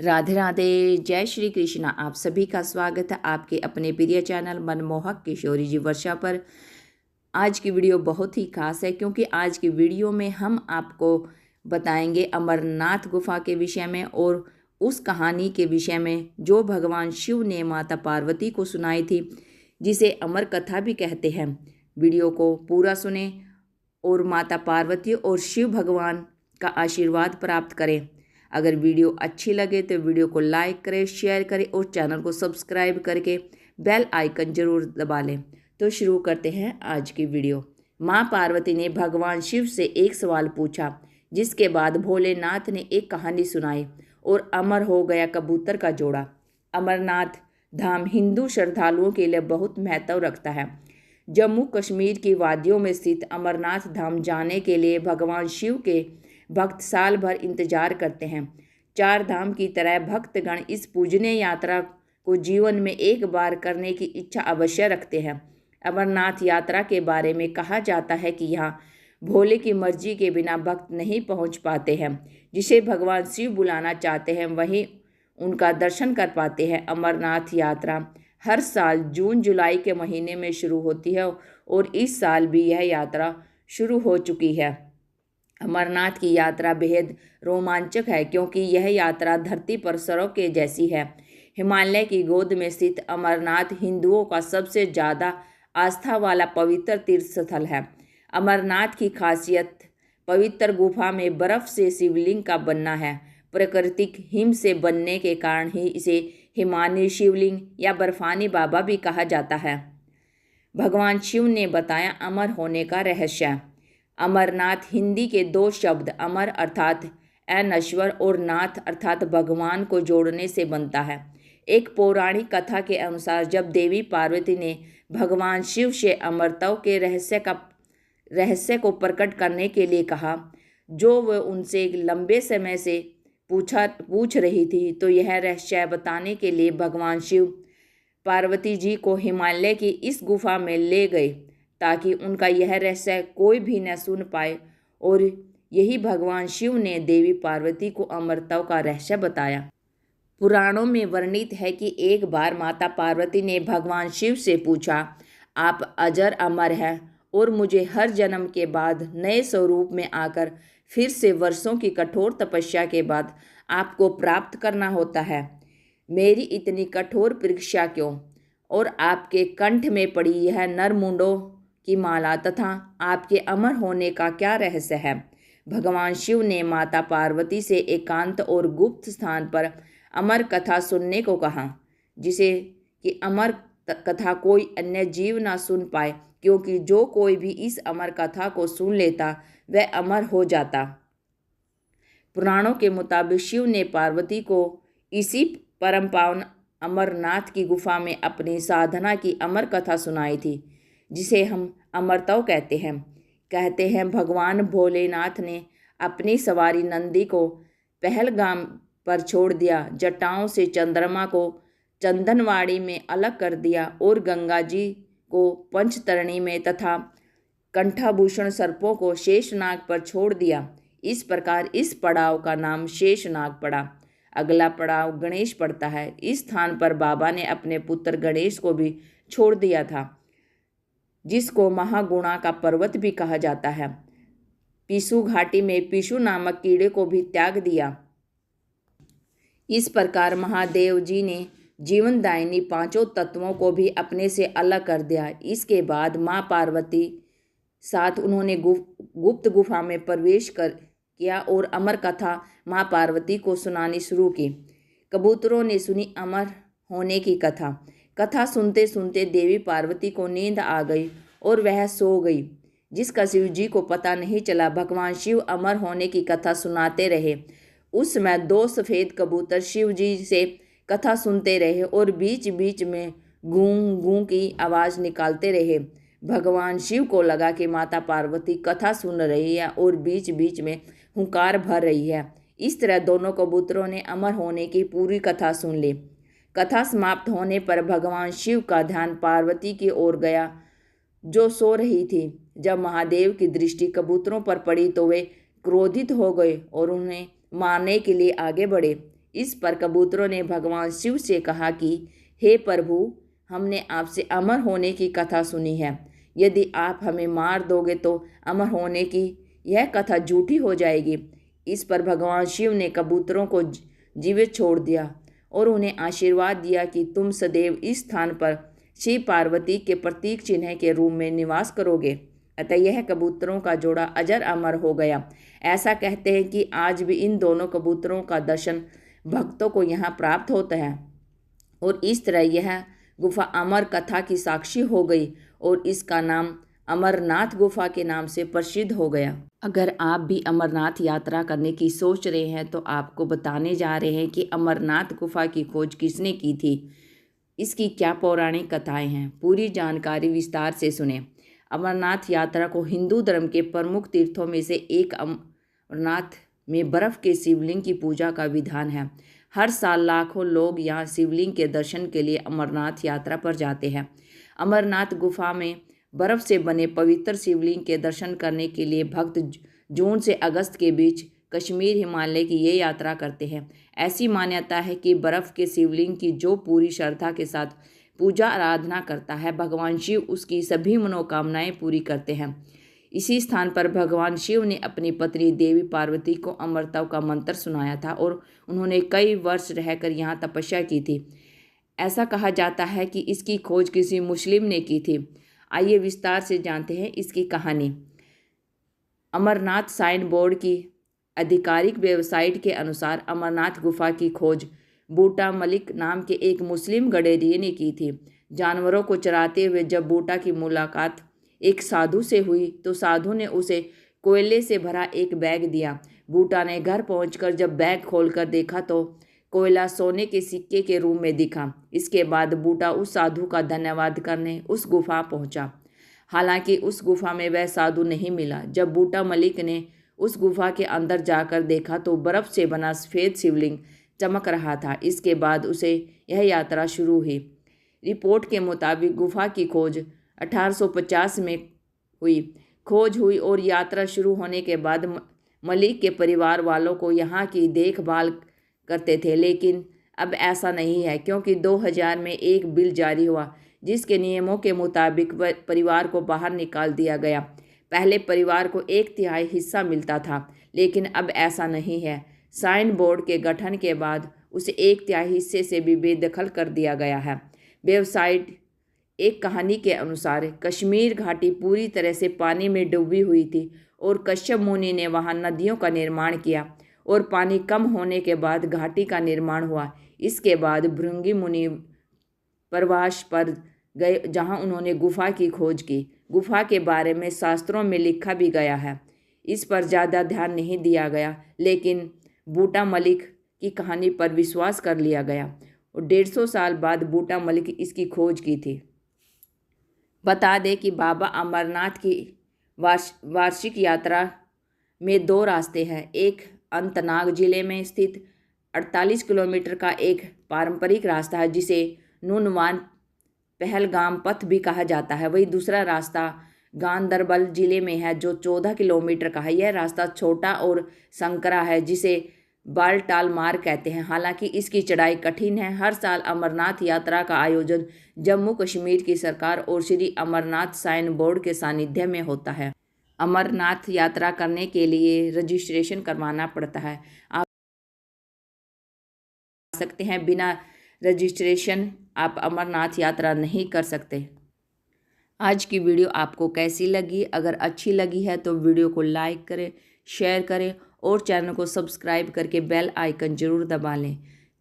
राधे राधे, जय श्री कृष्णा। आप सभी का स्वागत है आपके अपने प्रिय चैनल मनमोहक किशोरी जी वर्षा पर। आज की वीडियो बहुत ही खास है क्योंकि आज की वीडियो में हम आपको बताएंगे अमरनाथ गुफा के विषय में और उस कहानी के विषय में जो भगवान शिव ने माता पार्वती को सुनाई थी, जिसे अमर कथा भी कहते हैं। वीडियो को पूरा सुने और माता पार्वती और शिव भगवान का आशीर्वाद प्राप्त करें। अगर वीडियो अच्छी लगे तो वीडियो को लाइक करें, शेयर करें और चैनल को सब्सक्राइब करके बेल आइकन जरूर दबा लें। तो शुरू करते हैं आज की वीडियो। माँ पार्वती ने भगवान शिव से एक सवाल पूछा, जिसके बाद भोलेनाथ ने एक कहानी सुनाई और अमर हो गया कबूतर का जोड़ा। अमरनाथ धाम हिंदू श्रद्धालुओं के लिए बहुत महत्व रखता है। जम्मू कश्मीर की वादियों में स्थित अमरनाथ धाम जाने के लिए भगवान शिव के भक्त साल भर इंतजार करते हैं। चार धाम की तरह भक्तगण इस पूजनीय यात्रा को जीवन में एक बार करने की इच्छा अवश्य रखते हैं। अमरनाथ यात्रा के बारे में कहा जाता है कि यहाँ भोले की मर्जी के बिना भक्त नहीं पहुँच पाते हैं। जिसे भगवान शिव बुलाना चाहते हैं वहीं उनका दर्शन कर पाते हैं। अमरनाथ यात्रा हर साल जून जुलाई के महीने में शुरू होती है और इस साल भी यह यात्रा शुरू हो चुकी है। अमरनाथ की यात्रा बेहद रोमांचक है क्योंकि यह यात्रा धरती पर सरों के जैसी है। हिमालय की गोद में स्थित अमरनाथ हिंदुओं का सबसे ज़्यादा आस्था वाला पवित्र तीर्थ स्थल है। अमरनाथ की खासियत पवित्र गुफा में बर्फ से शिवलिंग का बनना है। प्राकृतिक हिम से बनने के कारण ही इसे हिमानी शिवलिंग या बर्फानी बाबा भी कहा जाता है। भगवान शिव ने बताया अमर होने का रहस्य। अमरनाथ हिंदी के दो शब्द अमर अर्थात अनश्वर और नाथ अर्थात भगवान को जोड़ने से बनता है। एक पौराणिक कथा के अनुसार जब देवी पार्वती ने भगवान शिव से अमरत्व के रहस्य को प्रकट करने के लिए कहा, जो वह उनसे लंबे समय से पूछ रही थी, तो यह रहस्य बताने के लिए भगवान शिव पार्वती जी को हिमालय की इस गुफा में ले गए ताकि उनका यह रहस्य कोई भी न सुन पाए। और यही भगवान शिव ने देवी पार्वती को अमरत्व का रहस्य बताया। पुराणों में वर्णित है कि एक बार माता पार्वती ने भगवान शिव से पूछा, आप अजर अमर हैं और मुझे हर जन्म के बाद नए स्वरूप में आकर फिर से वर्षों की कठोर तपस्या के बाद आपको प्राप्त करना होता है। मेरी इतनी कठोर परीक्षा क्यों? और आपके कंठ में पड़ी यह नरमुंडों की माला तथा आपके अमर होने का क्या रहस्य है? भगवान शिव ने माता पार्वती से एकांत और गुप्त स्थान पर अमर कथा सुनने को कहा, जिसे कि अमर कथा कोई अन्य जीव ना सुन पाए, क्योंकि जो कोई भी इस अमर कथा को सुन लेता वह अमर हो जाता। पुराणों के मुताबिक शिव ने पार्वती को इसी परम पावन अमरनाथ की गुफा में अपनी साधना की अमर कथा सुनाई थी, जिसे हम अमरत्व कहते हैं। भगवान भोलेनाथ ने अपनी सवारी नंदी को पहलगाम पर छोड़ दिया, जटाओं से चंद्रमा को चंदनवाड़ी में अलग कर दिया और गंगा जी को पंचतरणी में तथा कंठाभूषण सर्पों को शेषनाग पर छोड़ दिया। इस प्रकार इस पड़ाव का नाम शेषनाग पड़ा। अगला पड़ाव गणेश पड़ता है। इस स्थान पर बाबा ने अपने पुत्र गणेश को भी छोड़ दिया था, जिसको महागुणा का पर्वत भी कहा जाता है। पिशु घाटी में पिशु नामक कीड़े को भी त्याग दिया। इस प्रकार महादेव जी ने जीवनदायिनी पांचों तत्वों को भी अपने से अलग कर दिया। इसके बाद माँ पार्वती साथ उन्होंने गुप्त गुफा में प्रवेश किया और अमर कथा माँ पार्वती को सुनानी शुरू की। कबूतरों ने सुनी अमर होने की कथा। कथा सुनते सुनते देवी पार्वती को नींद आ गई और वह सो गई, जिसका शिव जी को पता नहीं चला। भगवान शिव अमर होने की कथा सुनाते रहे। उस समय दो सफ़ेद कबूतर शिव जी से कथा सुनते रहे और बीच बीच में गूं गूं की आवाज़ निकालते रहे। भगवान शिव को लगा कि माता पार्वती कथा सुन रही है और बीच बीच में हुंकार भर रही है। इस तरह दोनों कबूतरों ने अमर होने की पूरी कथा सुन ली। कथा समाप्त होने पर भगवान शिव का ध्यान पार्वती की ओर गया, जो सो रही थी। जब महादेव की दृष्टि कबूतरों पर पड़ी तो वे क्रोधित हो गए और उन्हें मारने के लिए आगे बढ़े। इस पर कबूतरों ने भगवान शिव से कहा कि हे प्रभु, हमने आपसे अमर होने की कथा सुनी है। यदि आप हमें मार दोगे तो अमर होने की यह कथा झूठी हो जाएगी। इस पर भगवान शिव ने कबूतरों को जीवित छोड़ दिया और उन्हें आशीर्वाद दिया कि तुम सदैव इस स्थान पर शिव पार्वती के प्रतीक चिन्ह के रूप में निवास करोगे। अतः यह कबूतरों का जोड़ा अजर अमर हो गया। ऐसा कहते हैं कि आज भी इन दोनों कबूतरों का दर्शन भक्तों को यहाँ प्राप्त होता है और इस तरह यह गुफा अमर कथा की साक्षी हो गई और इसका नाम अमरनाथ गुफा के नाम से प्रसिद्ध हो गया। अगर आप भी अमरनाथ यात्रा करने की सोच रहे हैं तो आपको बताने जा रहे हैं कि अमरनाथ गुफा की खोज किसने की थी, इसकी क्या पौराणिक कथाएं हैं। पूरी जानकारी विस्तार से सुने। अमरनाथ यात्रा को हिंदू धर्म के प्रमुख तीर्थों में से एक अमरनाथ में बर्फ़ के शिवलिंग की पूजा का विधान है। हर साल लाखों लोग यहाँ शिवलिंग के दर्शन के लिए अमरनाथ यात्रा पर जाते हैं। अमरनाथ गुफा में बर्फ़ से बने पवित्र शिवलिंग के दर्शन करने के लिए भक्त जून से अगस्त के बीच कश्मीर हिमालय की ये यात्रा करते हैं। ऐसी मान्यता है कि बर्फ़ के शिवलिंग की जो पूरी श्रद्धा के साथ पूजा आराधना करता है, भगवान शिव उसकी सभी मनोकामनाएं पूरी करते हैं। इसी स्थान पर भगवान शिव ने अपनी पत्नी देवी पार्वती को अमरता का मंत्र सुनाया था और उन्होंने कई वर्ष रहकर यहाँ तपस्या की थी। ऐसा कहा जाता है कि इसकी खोज किसी मुस्लिम ने की थी। आइए विस्तार से जानते हैं इसकी कहानी। अमरनाथ साइन बोर्ड की आधिकारिक वेबसाइट के अनुसार अमरनाथ गुफा की खोज बूटा मलिक नाम के एक मुस्लिम गडेरिये ने की थी। जानवरों को चराते हुए जब बूटा की मुलाकात एक साधु से हुई तो साधु ने उसे कोयले से भरा एक बैग दिया। बूटा ने घर पहुंचकर जब बैग खोलकर देखा तो कोयला सोने के सिक्के के रूप में दिखा। इसके बाद बूटा उस साधु का धन्यवाद करने उस गुफा पहुंचा। हालांकि उस गुफा में वह साधु नहीं मिला। जब बूटा मलिक ने उस गुफा के अंदर जाकर देखा तो बर्फ़ से बना सफ़ेद शिवलिंग चमक रहा था। इसके बाद उसे यह यात्रा शुरू हुई। रिपोर्ट के मुताबिक गुफा की खोज 1850 में खोज हुई और यात्रा शुरू होने के बाद मलिक के परिवार वालों को यहाँ की देखभाल करते थे। लेकिन अब ऐसा नहीं है क्योंकि 2000 में एक बिल जारी हुआ जिसके नियमों के मुताबिक परिवार को बाहर निकाल दिया गया। पहले परिवार को 1/3 हिस्सा मिलता था, लेकिन अब ऐसा नहीं है। साइन बोर्ड के गठन के बाद उसे 1/3 हिस्से से भी बेदखल कर दिया गया है। वेबसाइट एक कहानी के अनुसार कश्मीर घाटी पूरी तरह से पानी में डूबी हुई थी और कश्यप मुनि ने वहां नदियों का निर्माण किया और पानी कम होने के बाद घाटी का निर्माण हुआ। इसके बाद भृंगी मुनि प्रवास पर गए जहां उन्होंने गुफा की खोज की। गुफा के बारे में शास्त्रों में लिखा भी गया है। इस पर ज़्यादा ध्यान नहीं दिया गया, लेकिन बूटा मलिक की कहानी पर विश्वास कर लिया गया और 150 साल बाद बूटा मलिक इसकी खोज की थी। बता दें कि बाबा अमरनाथ की वार्षिक यात्रा में 2 रास्ते हैं। एक अनंतनाग जिले में स्थित 48 किलोमीटर का एक पारंपरिक रास्ता है जिसे नूनवान पहलगाम पथ भी कहा जाता है। वही दूसरा रास्ता गांदरबल जिले में है जो 14 किलोमीटर का है। यह रास्ता छोटा और संकरा है जिसे बालटाल मार्ग कहते हैं। हालांकि इसकी चढ़ाई कठिन है। हर साल अमरनाथ यात्रा का आयोजन जम्मू कश्मीर की सरकार और श्री अमरनाथ साइन बोर्ड के सानिध्य में होता है। अमरनाथ यात्रा करने के लिए रजिस्ट्रेशन करवाना पड़ता है। आप सकते हैं बिना रजिस्ट्रेशन आप अमरनाथ यात्रा नहीं कर सकते। आज की वीडियो आपको कैसी लगी? अगर अच्छी लगी है तो वीडियो को लाइक करें, शेयर करें और चैनल को सब्सक्राइब करके बेल आइकन जरूर दबा लें।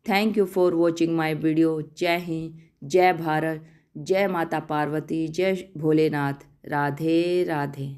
Thank you for watching my video. जय हिंद, जय भारत, जय माता पार्वती, जय भोलेनाथ। राधे राधे।